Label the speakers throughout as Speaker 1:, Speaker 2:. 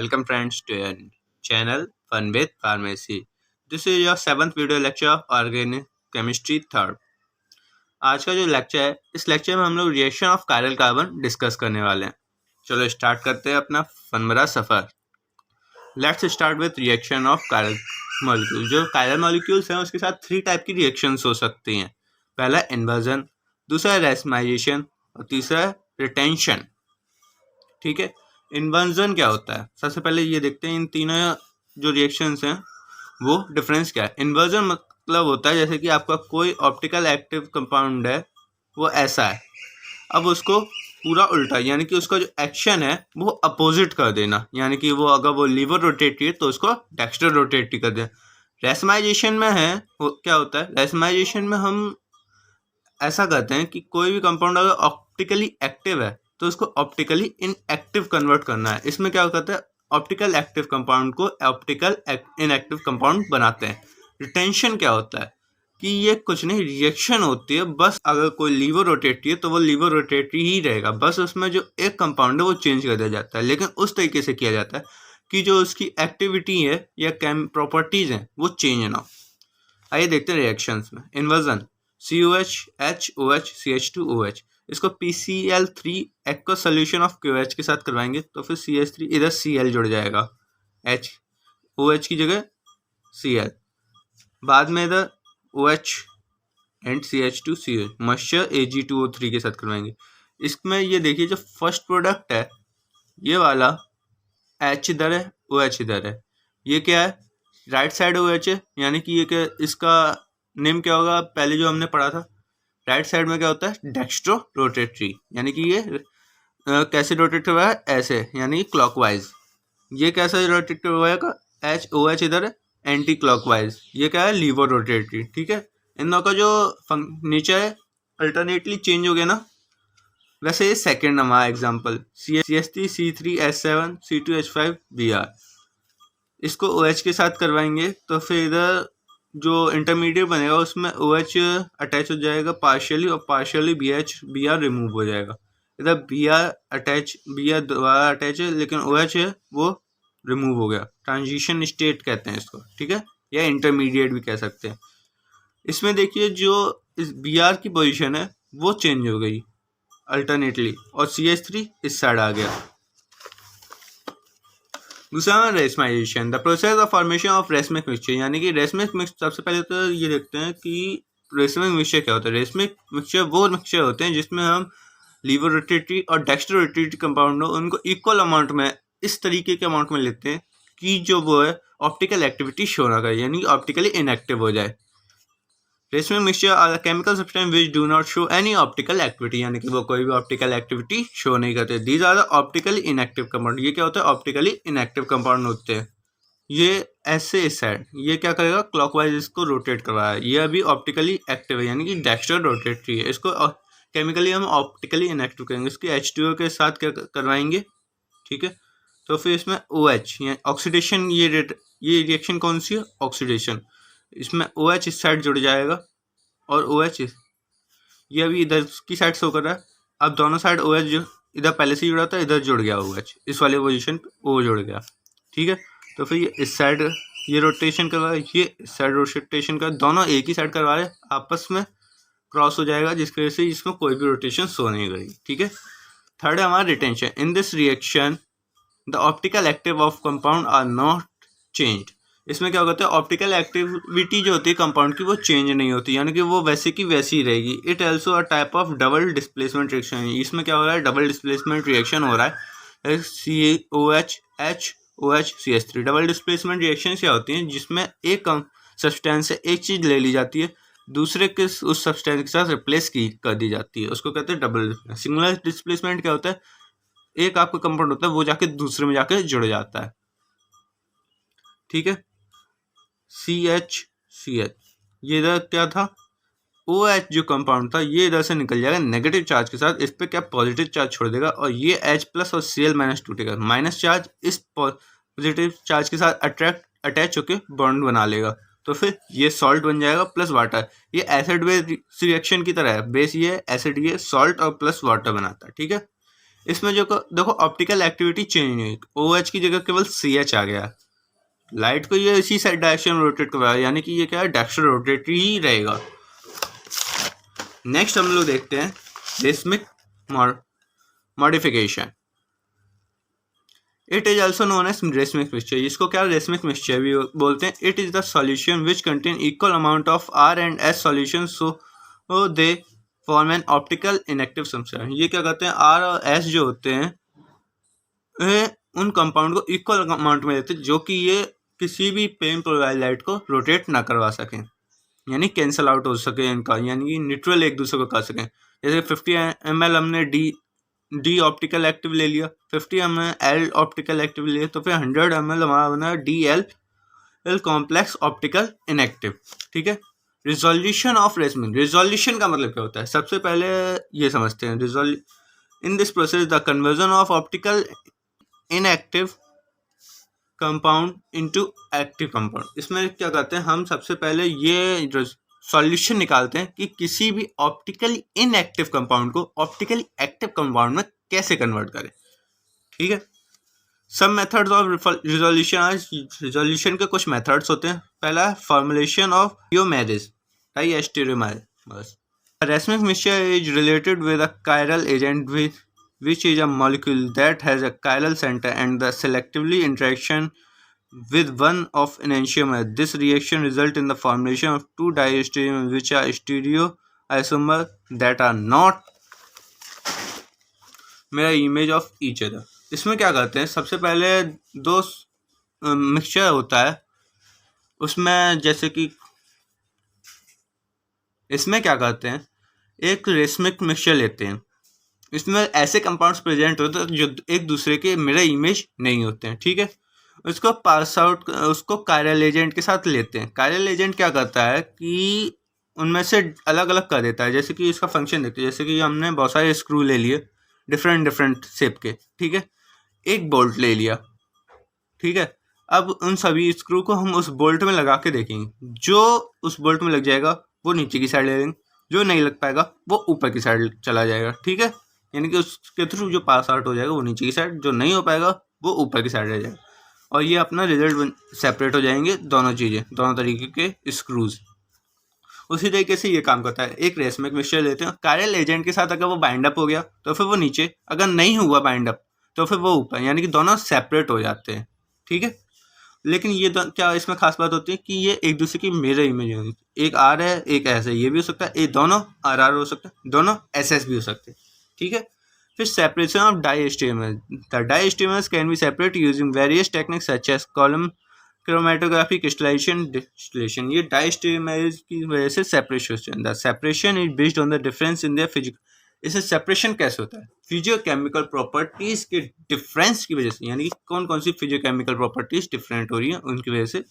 Speaker 1: Welcome friends to your channel Fun with Pharmacy. This is your 7th video lecture of Organic Chemistry 3rd. आज का जो lecture है, इस lecture में हम लोग reaction of chiral carbon discuss करने वाले हैं। चलो स्टार्ट करते हैं अपना फन भरा सफर। Let's start with reaction of chiral molecule. जो कायरल मॉलिक्यूल्स हैं उसके साथ 3 टाइप की रिएक्शंस हो सकती हैं। पहला इन्वर्जन, दूसरा रेसमाइजेशन और तीसरा रिटेंशन। ठीक है, इन्वर्जन क्या होता है? सबसे पहले ये देखते हैं इन तीनों जो रिएक्शंस हैं वो डिफरेंस क्या है। इन्वर्जन मतलब होता है जैसे कि आपका कोई ऑप्टिकल एक्टिव कंपाउंड है वो ऐसा है, अब उसको पूरा उल्टा यानी कि उसका जो एक्शन है वो अपोजिट कर देना, यानी कि वो अगर वो लीवर रोटेटरी है तो उसको डेक्स्टर रोटेटरी कर देना। रेसमाइजेशन में है वो क्या होता है, रेसमाइजेशन में हम ऐसा करते हैं कि कोई भी कंपाउंड अगर ऑप्टिकली एक्टिव है तो उसको ऑप्टिकली इनएक्टिव कन्वर्ट करना है। इसमें क्या करता है, ऑप्टिकल एक्टिव कंपाउंड को ऑप्टिकल इनएक्टिव कंपाउंड बनाते हैं। रिटेंशन क्या होता है कि ये कुछ नहीं, रिएक्शन होती है, बस अगर कोई लीवर रोटेटरी है तो वो लीवर रोटेटरी ही रहेगा, बस उसमें जो एक कंपाउंड है वो चेंज कर दिया जाता है, लेकिन उस तरीके से किया जाता है कि जो उसकी एक्टिविटी है या प्रॉपर्टीज हैं वो चेंज ना हो। आइए देखते हैं रिएक्शंस में। इन्वर्जन COH HOH CH2OH, इसको PCl3 aqua solution of KOH के साथ करवाएंगे तो फिर CH3 इधर Cl जुड़ जाएगा, OH की जगह Cl, बाद में इधर OH and CH2CH moisture Ag2O3 के साथ करवाएंगे। इसमें ये देखिए जो फर्स्ट प्रोडक्ट है ये वाला H इधर है, OH इधर है, ये क्या है, राइट साइड OH है, यानी कि ये क्या, इसका नेम क्या होगा पहले जो हमने पढ़ा था। राइट साइड में क्या होता है, डेक्स्ट्रो रोटेटरी, यानी कि ये कैसे रोटेट हुआ है, ऐसे, यानी क्लॉकवाइज। ये कैसा रोटेट हुआ है, OH इधर है एंटी क्लॉकवाइज, ये क्या है, लीवर रोटेटरी। ठीक है, इन दोनों का जो नेचर है अल्टरनेटली चेंज हो गया ना। वैसे ये सेकेंड हमारा एग्जाम्पल CH3 C3H7 C2H5Br, इसको OH के साथ करवाएंगे तो फिर इधर जो इंटरमीडिएट बनेगा उसमें OH अटैच हो जाएगा पार्शियली और पार्शियली Br रिमूव हो जाएगा। इधर Br दोबारा अटैच है लेकिन OH है वो रिमूव हो गया, ट्रांजिशन स्टेट कहते हैं इसको। ठीक है, या इंटरमीडिएट भी कह सकते हैं। इसमें देखिए जो इस Br की पोजीशन है वो चेंज हो गई अल्टरनेटली और CH3 इस साइड आ गया। दूसरा racemisation, the process of formation of racemic mixture, यानी कि रेसमिक मिक्स। सबसे पहले तो ये देखते हैं कि रेसमिक मिक्सचर क्या होता है। रेसमिक मिक्सचर वो मिक्सचर होते हैं जिसमें हम लीवर रोटेटरी और डेक्स्टर रोटेटरी कंपाउंड हो उनको इक्वल अमाउंट में, इस तरीके के अमाउंट में लेते हैं कि जो वो है ऑप्टिकल एक्टिविटी शो ना करे, यानी ऑप्टिकली इनएक्टिव हो जाए। Racemic mixture are chemical substance which do not show any optical activity, यानी कि वो कोई भी ऑप्टिकल एक्टिविटी शो नहीं करते। These are the optically inactive compound. ये क्या होता है, ऑप्टिकली इनएक्टिव कंपाउंड होते हैं। ये ऐसे इस साइड, ये क्या करेगा, क्लॉकवाइज इसको रोटेट कर रहा है, ये अभी ऑप्टिकली एक्टिव है यानी कि डेक्स्टर रोटेटरी है। इसको केमिकली हम ऑप्टिकली इनएक्टिव करेंगे, इसकी H2O के साथ क्या करवाएंगे। ठीक है, तो फिर इसमें OH यानी ऑक्सीडेशन, ये रिएक्शन कौन सी है, ऑक्सीडेशन। इसमें OH इस साइड जुड़ जाएगा और OH ये अभी इधर की साइड शो कर रहा है। अब दोनों साइड OH जो इधर पहले से जुड़ा था इधर जुड़ गया, OH इस वाले पोजीशन पे O जुड़ गया। ठीक है, तो फिर ये इस साइड ये रोटेशन करवा, ये इस साइड रोटेशन कर, दोनों एक ही साइड करवा रहे, आपस में क्रॉस हो जाएगा जिसकी वजह से इसमें कोई भी रोटेशन शो नहीं करेगी। ठीक है, थर्ड है हमारा retention. In this reaction the optical active of compound are not changed. इसमें क्या होता है, ऑप्टिकल एक्टिविटी जो होती है कंपाउंड की वो चेंज नहीं होती, यानी कि वो वैसे की वैसी ही रहेगी। It also a type of double displacement reaction. इसमें क्या हो रहा है, डबल डिस्प्लेसमेंट रिएक्शन हो रहा है। COH HOH CH3 double displacement reaction क्या होती हैं जिसमें एक सब्सटेंस से एक चीज़ ले ली जाती है, दूसरे के उस सब्सटेंस के साथ रिप्लेस कर दी जाती है, उसको कहते हैं डबल। सिंगुलर डिस्प्लेसमेंट क्या होता है, एक आपका कंपाउंड होता है वो जाके दूसरे में जाके जुड़ जाता है। ठीक है, CH ये इधर क्या था, OH जो कंपाउंड था ये इधर से निकल जाएगा नेगेटिव चार्ज के साथ, इस पे क्या पॉजिटिव चार्ज छोड़ देगा और ये H+ और Cl- टूटेगा, माइनस चार्ज इस पॉजिटिव चार्ज के साथ अटैच होके बॉन्ड बना लेगा, तो फिर ये सॉल्ट बन जाएगा प्लस वाटर। ये एसिड बेस रिएक्शन की तरह है, बेस ये एसिड, ये सॉल्ट और प्लस वाटर बनाता है। ठीक है, इसमें जो देखो ऑप्टिकल एक्टिविटी चेंज नहीं हुई, OH की जगह केवल CH आ गया। लाइट को ये इसी साइड डायरेक्शन रोटेट कर रहा है, यानी कि ये क्या है, डायरेक्शन रोटेटरी ही रहेगा। नेक्स्ट हम लोग देखते हैं racemic modification. It is also known as racemic mixture. इसको क्या रेसमिक मिक्सचर भी बोलते हैं। It is the solution which contain equal amount of R and S solution so they form an optical inactive substance. ये क्या कहते हैं, R और S जो होते हैं उन कंपाउंड को इक्वल अमाउंट में देते हैं, जो कि ये किसी भी प्लेन पोलराइज्ड लाइट को रोटेट ना करवा सकें, यानी कैंसल आउट हो सके इनका, यानी कि न्यूट्रल एक दूसरे को कर सकें। जैसे 50 ml हमने डी ऑप्टिकल एक्टिव ले लिया, 50 हमने L ऑप्टिकल एक्टिव ले लिया, तो फिर 100 ml हमारा बना DL कॉम्प्लेक्स ऑप्टिकल इनएक्टिव। ठीक है। Resolution of racemic. रिजोल्यूशन का मतलब क्या होता है, सबसे पहले ये समझते हैं। In this process the conversion of optical inactive compound into active compound. इसमें क्या करते हैं, हम सबसे पहले ये सॉल्यूशन निकालते हैं कि किसी भी ऑप्टिकली इनएक्टिव कंपाउंड को ऑप्टिकली एक्टिव कंपाउंड में कैसे कन्वर्ट करें। ठीक है। सब मेथड्स ऑफ रिजोल्यूशन के कुछ मेथड्स होते हैं। पहला है formulation of diastereomers. Racemic mixture is related with a chiral agent which is a molecule that has a chiral center and the selectively interaction with one of enantiomer. This reaction results in the formation of two diastereomers which are stereoisomers that are not mirror image of each other. इसमें क्या करते हैं, सबसे पहले दो mixture होता है, उसमें जैसे कि इसमें क्या करते हैं, एक रेसमिक मिक्सचर लेते हैं, इसमें ऐसे कंपाउंड्स प्रेजेंट होते हैं जो एक दूसरे के मिरर इमेज नहीं होते हैं। ठीक है। उसको पास आउट, उसको कायरल एजेंट के साथ लेते हैं। कायरल एजेंट क्या करता है कि उनमें से अलग अलग कर देता है। जैसे कि इसका फंक्शन देखते हैं, जैसे कि हमने बहुत सारे स्क्रू ले लिए डिफरेंट शेप के। ठीक है। एक बोल्ट ले लिया। ठीक है। अब उन सभी स्क्रू को हम उस बोल्ट में लगा के देखेंगे, जो उस बोल्ट में लग जाएगा वो नीचे की साइड ले लेंगे, जो नहीं लग पाएगा वो ऊपर की साइड चला जाएगा। ठीक है। यानी कि उसके थ्रू जो पास आउट हो जाएगा वो नीचे की साइड, जो नहीं हो पाएगा वो ऊपर की साइड रह जाएगा, और ये अपना रिजल्ट सेपरेट हो जाएंगे दोनों चीज़ें, दोनों तरीके के स्क्रूज। उसी तरीके से ये काम करता है। एक रेसमिक मिक्सचर लेते हैं, कायरल एजेंट के साथ अगर वो बाइंड अप हो गया तो फिर वो नीचे, अगर नहीं हुआ बाइंड अप तो फिर वो ऊपर, यानी कि दोनों सेपरेट हो जाते हैं। ठीक है। लेकिन ये क्या इसमें खास बात होती है कि ये एक दूसरे की मिरर इमेज होगी। एक R है, एक S है, ये भी हो सकता है, ये दोनों RR हो सकता है, दोनों SS भी हो सकते हैं। ठीक है। फिर separation of diastereomers. The diastereomers can be separate using various techniques such as column chromatography, crystallization, distillation. ये डाइस्टेरियोमर्स की वजह से separation, the separation is based on the difference in their physical. इससे सेपरेशन कैसे होता है, फिजियोकेमिकल प्रॉपर्टीज के difference की वजह से, यानी कि कौन कौन सी फिजियोकेमिकल प्रॉपर्टीज डिफरेंट हो रही है उनकी वजह से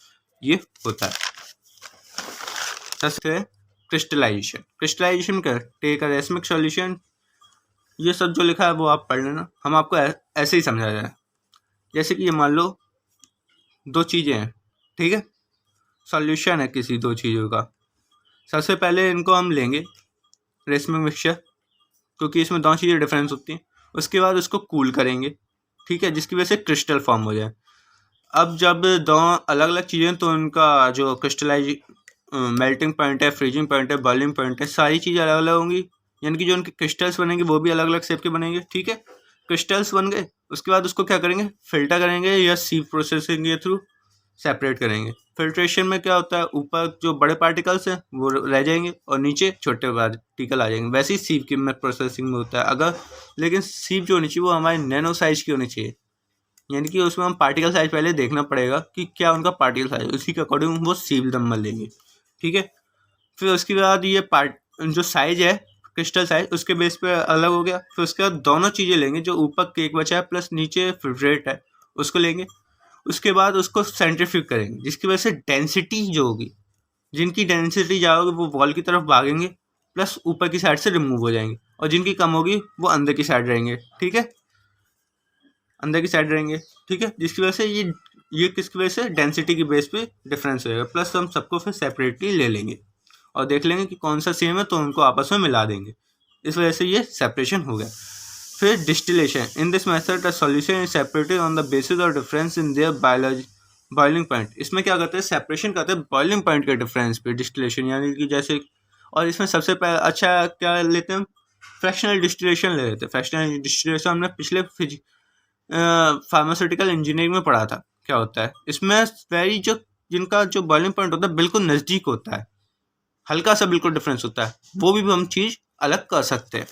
Speaker 1: ये होता है। सबसे क्रिस्टलाइजेशन। क्रिस्टलाइजेशन का टेक अ रेसमिक सॉल्यूशन। ये सब जो लिखा है वो आप पढ़ लेना, हम आपको ऐसे ही समझा जाए। जैसे कि ये मान लो दो चीज़ें हैं। ठीक है। सॉल्यूशन है किसी दो चीज़ों का। सबसे पहले इनको हम लेंगे रेसमिक मिक्सचर, क्योंकि इसमें दोनों चीज़ें डिफरेंस होती हैं। उसके बाद उसको कूल करेंगे। ठीक है। जिसकी वजह से क्रिस्टल फॉर्म हो जाए। अब जब दो अलग अलग चीज़ें, तो उनका जो क्रिस्टलाइज मेल्टिंग पॉइंट है, फ्रीजिंग पॉइंट है, बॉइलिंग पॉइंट है, सारी चीज़ें अलग अलग होंगी, यानी कि जो उनके क्रिस्टल्स बनेंगे वो भी अलग अलग शेप के बनेंगे। ठीक है। क्रिस्टल्स बन गए, उसके बाद उसको क्या करेंगे, फिल्टर करेंगे या सीव प्रोसेसिंग के थ्रू सेपरेट करेंगे। फिल्ट्रेशन में क्या होता है, ऊपर जो बड़े पार्टिकल्स हैं वो रह जाएंगे और नीचे छोटे पार्टिकल आ जाएंगे। वैसे ही सीव की में प्रोसेसिंग में होता है। अगर लेकिन सीव जो होनी चाहिए वो हमारे नैनो साइज की होनी चाहिए, यानी कि उसमें हम पार्टिकल साइज पहले देखना पड़ेगा कि क्या उनका पार्टिकल साइज, उसी के अकॉर्डिंग वो सीव नंबर लेंगे। ठीक है। फिर उसके बाद ये जो साइज है क्रिस्टल साइज, उसके बेस पे अलग हो गया। फिर उसके बाद दोनों चीज़ें लेंगे, जो ऊपर केक बचा है प्लस नीचे फिल्ट्रेट है उसको लेंगे। उसके बाद उसको सेंट्रीफ्यूज करेंगे, जिसकी वजह से डेंसिटी जो होगी, जिनकी डेंसिटी ज़्यादा होगी वो वॉल की तरफ भागेंगे, प्लस ऊपर की साइड से रिमूव हो जाएंगे, और जिनकी कम होगी वो अंदर की साइड रहेंगे। ठीक है। अंदर की साइड रहेंगे। ठीक है। जिसकी वजह से ये किसकी वजह से, डेंसिटी की बेस पे डिफरेंस होएगा। प्लस हम सबको फिर सेपरेटली ले लेंगे और देख लेंगे कि कौन सा सेम है, तो उनको आपस में मिला देंगे। इस वजह से ये सेपरेशन हो गया। फिर distillation, in this method the solution is separated on the basis of difference in there boiling point. इसमें क्या करते हैं, सेपरेशन करते हैं बॉइलिंग पॉइंट के डिफरेंस पे, डिस्टिलेशन यानी कि जैसे, और इसमें सबसे अच्छा क्या लेते हैं, फ्रैक्शनल डिस्टिलेशन ले लेते हैं। फ्रैक्शनल डिस्टिलेशन हमने पिछले फार्मास्यूटिकल इंजीनियरिंग में पढ़ा था क्या होता है। इसमें वेरी जो जिनका जो बॉइलिंग पॉइंट होता है बिल्कुल नज़दीक होता है, हल्का सा बिल्कुल डिफरेंस होता है, वो भी हम चीज़ अलग कर सकते हैं।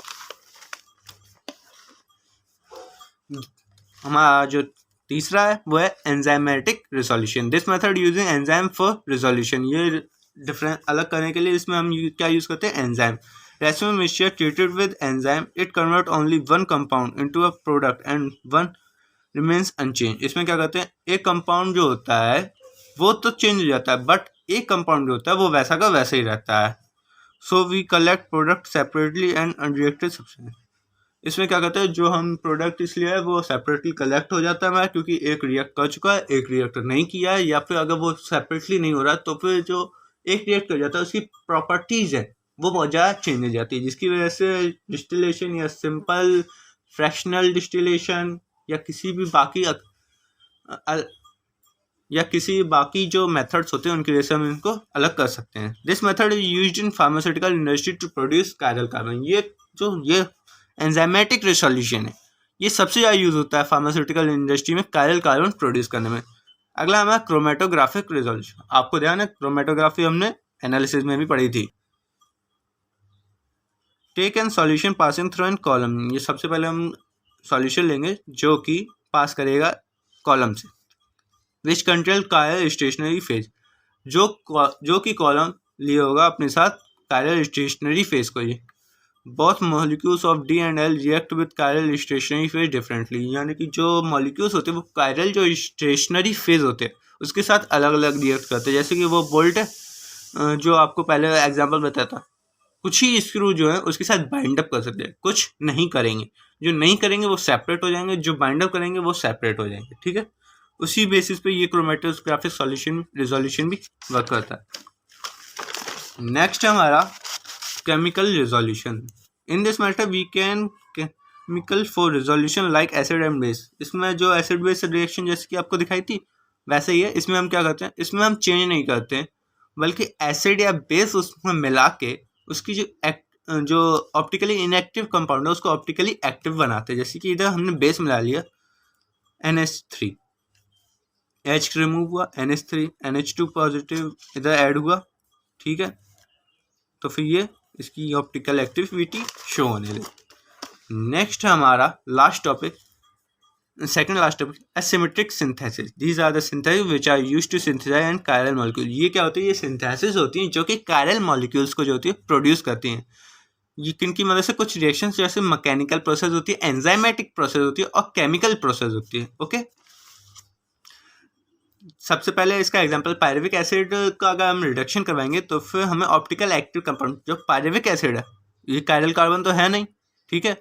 Speaker 1: हमारा जो तीसरा है वो है enzymatic resolution. This method using enzyme for resolution. ये डिफरेंस अलग करने के लिए इसमें हम क्या यूज़ करते हैं, enzyme. Residue mixture treated with enzyme, it convert only one compound into a product and one remains unchange. इसमें क्या करते हैं, एक कंपाउंड जो होता है वो तो चेंज हो जाता है, बट एक कंपाउंड जो होता है वो वैसा का वैसा ही रहता है। So we collect product separately and unreacted substance. इसमें क्या कहते हैं, जो हम प्रोडक्ट इसलिए है वो सेपरेटली कलेक्ट हो जाता है क्योंकि एक रिएक्ट कर चुका है, एक रिएक्ट नहीं किया है, या फिर अगर वो सेपरेटली नहीं हो रहा तो फिर जो एक रिएक्ट कर जाता है उसकी प्रॉपर्टीज है वो बहुत ज़्यादा चेंज हो जाती है, जिसकी वजह से डिस्टिलेशन या सिंपल फ्रैक्शनल डिस्टिलेशन या किसी बाकी जो मेथड्स होते हैं उनकी वजह से हम इनको अलग कर सकते हैं। This method is used in pharmaceutical industry to produce chiral carbon. ये एंजाइमेटिक रिसोल्यूशन है, ये सबसे ज़्यादा यूज़ होता है फार्मास्यूटिकल इंडस्ट्री में कायरल कार्बन प्रोड्यूस करने में। अगला हमारा क्रोमेटोग्राफिक रिजोल्यूशन। आपको ध्यान है क्रोमेटोग्राफी हमने एनालिसिस में भी पढ़ी थी। Take an solution passing through an column. ये सबसे पहले हम सॉल्यूशन लेंगे जो कि पास करेगा कॉलम से, which contain chiral stationary phase, जो कि कॉलम लिए होगा अपने साथ कायरल स्टेशनरी फेज को। ये both molecules of D and L react with chiral stationary phase differently, यानी कि जो मॉलिक्यूल्स होते हैं वो कायरल जो स्टेशनरी फेज होते हैं उसके साथ अलग अलग रिएक्ट करते हैं। जैसे कि वो बोल्ट है जो आपको पहले एग्जांपल बताया था, कुछ ही स्क्रू जो है उसके साथ बाइंड अप कर सकते हैं, कुछ नहीं करेंगे, जो नहीं करेंगे वो सेपरेट हो जाएंगे, जो बाइंड अप करेंगे वो सेपरेट हो जाएंगे। ठीक है, उसी बेसिस पे ये क्रोमेटोग्राफिक सॉल्यूशन रिजोल्यूशन भी वर्क करता है। नेक्स्ट हमारा chemical resolution. In this method we can chemical for resolution like acid and base. इसमें जो एसिड बेस रिएक्शन जैसे कि आपको दिखाई थी वैसे ही है। इसमें हम क्या करते हैं, इसमें हम चेंज नहीं करते हैं बल्कि एसिड या बेस उसमें मिला के उसकी जो ऑप्टिकली इनएक्टिव कंपाउंड है उसको ऑप्टिकली एक्टिव बनाते हैं। जैसे कि इधर हमने बेस मिला लिया NH3, H रिमूव हुआ, NH3 NH2 पॉजिटिव इधर ऐड हुआ। ठीक है, तो फिर ये इसकी ऑप्टिकल एक्टिविटी शो होने लगी। नेक्स्ट हमारा last topic, second last topic, asymmetric synthesis. These are the synthesis which are used to synthesize and chiral molecule. ये क्या होती है, ये सिंथेसिस होती हैं जो कि कायरल मॉलिक्यूल्स को जो होती है प्रोड्यूस करती हैं। ये किनकी मदद से, कुछ रिएक्शंस जैसे मैकेनिकल प्रोसेस होती है, एंजाइमेटिक प्रोसेस होती है और केमिकल प्रोसेस होती है। ओके, सबसे पहले इसका एग्जांपल पायरुविक एसिड का अगर हम रिडक्शन करवाएंगे तो फिर हमें ऑप्टिकल एक्टिव कंपाउंड, जो पायरुविक एसिड है ये कायरल कार्बन तो है नहीं, ठीक है,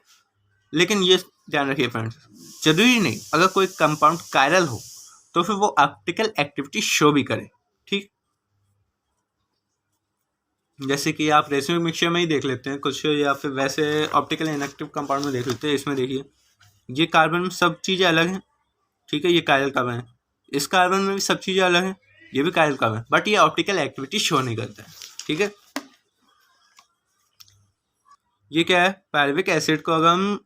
Speaker 1: लेकिन ये ध्यान रखिए फ्रेंड्स, जरूरी नहीं अगर कोई कंपाउंड कायरल हो तो फिर वो ऑप्टिकल एक्टिविटी शो भी करे। ठीक, जैसे कि आप रेसिमिक मिक्सचर में ही देख लेते हैं कुछ, या फिर वैसे ऑप्टिकल इनएक्टिव कंपाउंड में देख लेते हैं। इसमें देखिए ये कार्बन में सब चीज़ें अलग हैं, ठीक है, ये कायरल कार्बन है, इस कार्बन में भी सब चीज़ें अलग हैं, ये भी कायरल कार्बन है, बट ये ऑप्टिकल एक्टिविटी शो नहीं करता है। ठीक है, ये क्या है, पायरुविक एसिड को अगर हम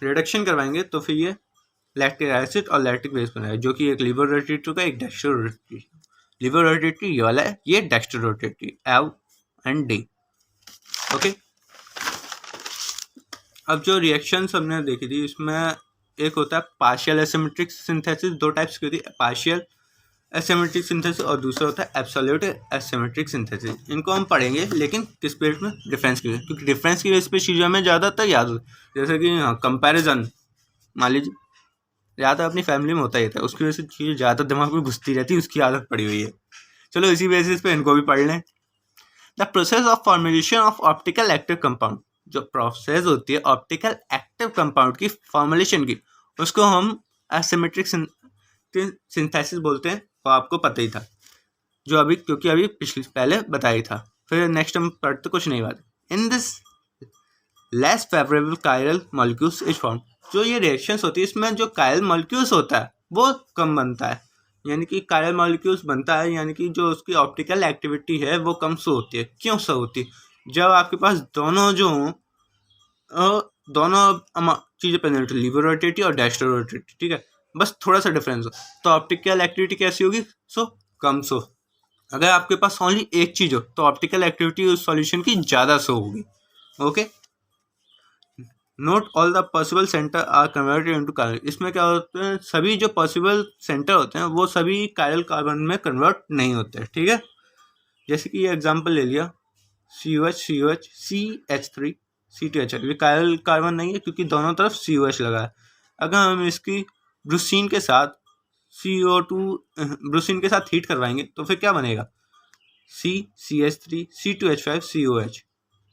Speaker 1: रिडक्शन करवाएंगे तो फिर ये लैक्टिक एसिड और लैक्टिक बेस बनाएगा, जो कि एक लीवर रोटेटरी का एक डेक्स्ट्रो रोटेटरी। लीवर रोटेटरी ये वाला है, ये dextro rotatory L and D। Okay, अब जो रिएक्शंस हमने देखी थी इसमें एक होता है पार्शियल एसिमेट्रिक सिंथेसिस, दो टाइप्स की होती है, पार्शियल एसिमेट्रिक सिंथेसिस और दूसरा होता है एब्सोल्यूट एसिमेट्रिक सिंथेसिस। इनको हम पढ़ेंगे लेकिन किस पेज में, डिफरेंस की वजह, क्योंकि डिफरेंस की वजह पे चीज़ें हमें ज़्यादातर याद होती है। जैसे कि हाँ, कंपैरिजन मान लीजिए ज़्यादा अपनी फैमिली में होता ही था, उसकी वजह से चीज़ें ज़्यादा दिमाग में घुसती रहती है, उसकी आदत पड़ी हुई है। चलो इसी बेसिस पे इनको भी पढ़ लें। The process of formulation of optical active compound, जो प्रोसेस होती है ऑप्टिकल एक्टिव कंपाउंड की फॉर्मुलेशन की, उसको हम एसिमेट्रिक सिंथेसिस बोलते हैं, वो आपको पता ही था, जो अभी पहले बताया था। फिर नेक्स्ट हम पढ़ते कुछ नहीं बात। In this less favourable chiral molecules is form. जो ये रिएक्शंस होती है इसमें जो कायरल मॉलिक्यूल्स होता है वो कम बनता है, यानी कि कायरल मॉलिक्यूल्स बनता है, यानी कि जो उसकी ऑप्टिकल एक्टिविटी है वो कम से होती है। क्यों से होती है? जब आपके पास दोनों जो हों दोनों चीज़ें प्रेजेंट है, लीवर रोटेटी और डेस्टर रोटेटी, ठीक है, बस थोड़ा सा डिफरेंस हो तो ऑप्टिकल एक्टिविटी कैसी होगी? कम सो। अगर आपके पास ओनली एक चीज़ हो तो ऑप्टिकल एक्टिविटी उस सॉल्यूशन की ज़्यादा सो होगी। Okay, note all the possible center are converted into chiral. इसमें क्या होता है, सभी जो पॉसिबल सेंटर होते हैं वो सभी कायरल कार्बन में कन्वर्ट नहीं होते, ठीक है। जैसे कि ये एग्जांपल ले लिया COH COH CH3 C2H। ये कायरल कार्बन नहीं है क्योंकि दोनों तरफ COH लगा है। अगर हम इसकी ब्रूसीन के साथ CO2 ब्रूसीन के साथ हीट करवाएंगे तो फिर क्या बनेगा? CH3 C2H5 COH,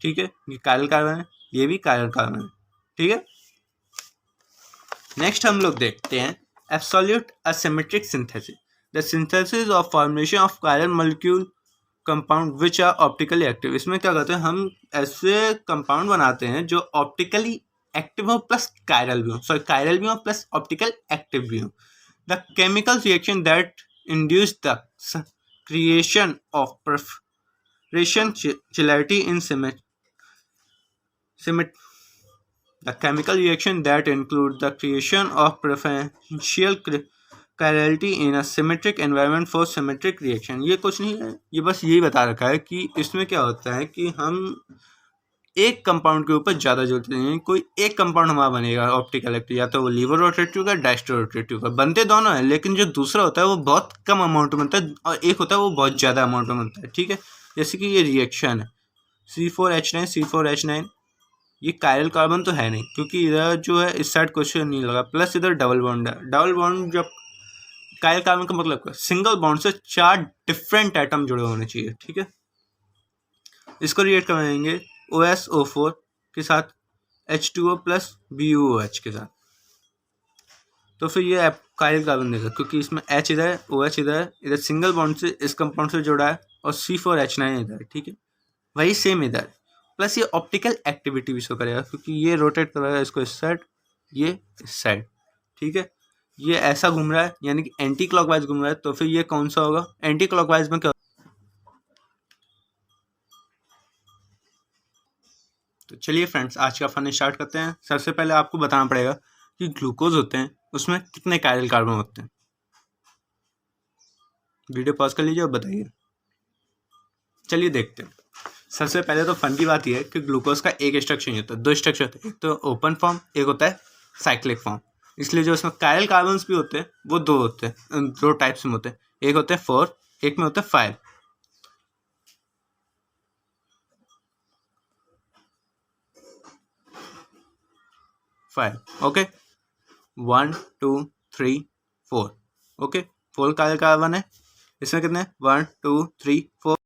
Speaker 1: ठीक है, ये कायरल कार्बन है, ये भी कायरल कार्बन है, ठीक है। नेक्स्ट हम लोग देखते हैं absolute asymmetric synthesis, the synthesis of formation of chiral molecule compound which are optically active. इसमें क्या करते हैं, हम ऐसे कंपाउंड बनाते हैं जो ऑप्टिकली एक्टिव हो प्लस कायरल भी हो, सॉरी कायरल भी हो प्लस ऑप्टिकल एक्टिव भी हो। The chemical reaction that induce the creation of perforation chirality in the chemical reaction that include the creation of preferential chirality in a symmetric environment for symmetric reaction। ये कुछ नहीं है, ये बस यही बता रखा है कि इसमें क्या होता है कि हम एक कंपाउंड के ऊपर ज़्यादा जोर देते हैं। कोई एक कंपाउंड हमारा बनेगा ऑप्टिकल एक्टिव, या तो वो लीवर रोटेटिव का डेस्टर रोटेटिव का, बनते दोनों हैं लेकिन जो दूसरा होता है वो बहुत कम अमाउंट में बनता है और एक होता है वो बहुत ज़्यादा अमाउंट में बनता है, ठीक है। जैसे कि ये रिएक्शन है C4H9 C4H9, ये कायरल कार्बन तो है नहीं क्योंकि इधर जो है इस साइड कुछ नहीं लगा, प्लस इधर डबल बॉन्ड है। डबल बॉन्ड जब कायरल कार्बन का मतलब क्या, सिंगल बॉन्ड से 4 डिफरेंट एटम जुड़े होने चाहिए, ठीक है। इसको रिएक्ट करवाएंगे OSO4 के साथ H2O प्लस BuOH के साथ, तो फिर ये कायरल कार्बन देगा क्योंकि इसमें H इधर है, OH इधर है, इधर सिंगल बॉन्ड से इस कंपाउंड से जुड़ा है और C4H9 इधर है, ठीक है। वही सेम इधर, प्लस ये ऑप्टिकल एक्टिविटी भी शो करेगा क्योंकि ये रोटेट करेगा इसको इस साइड, ये इस साइड, ठीक है। ये ऐसा घूम रहा है यानी कि एंटी क्लॉकवाइज घूम रहा है, तो फिर ये कौन सा होगा? एंटी क्लॉकवाइज में क्या? तो चलिए फ्रेंड्स, आज का फन स्टार्ट करते हैं। सबसे पहले आपको बताना पड़ेगा कि ग्लूकोज होते हैं उसमें कितने कायरल कार्बन होते हैं। वीडियो पॉज कर लीजिए और बताइए। चलिए देखते हैं। सबसे पहले तो फन की बात यह है कि ग्लूकोज का एक स्ट्रक्चर नहीं होता, 2 स्ट्रक्चर होते हैं, एक तो ओपन फॉर्म, एक होता है साइक्लिक फॉर्म। इसलिए जो इसमें कायरल कार्बन्स भी होते हैं वो 2 होते हैं, 2 टाइप्स में होते हैं, एक होते हैं 4, एक में होता है 5। ओके, 1 2 3 4, ओके, 4 कायरल कार्बन है। इसमें कितने? 1 2 3 4।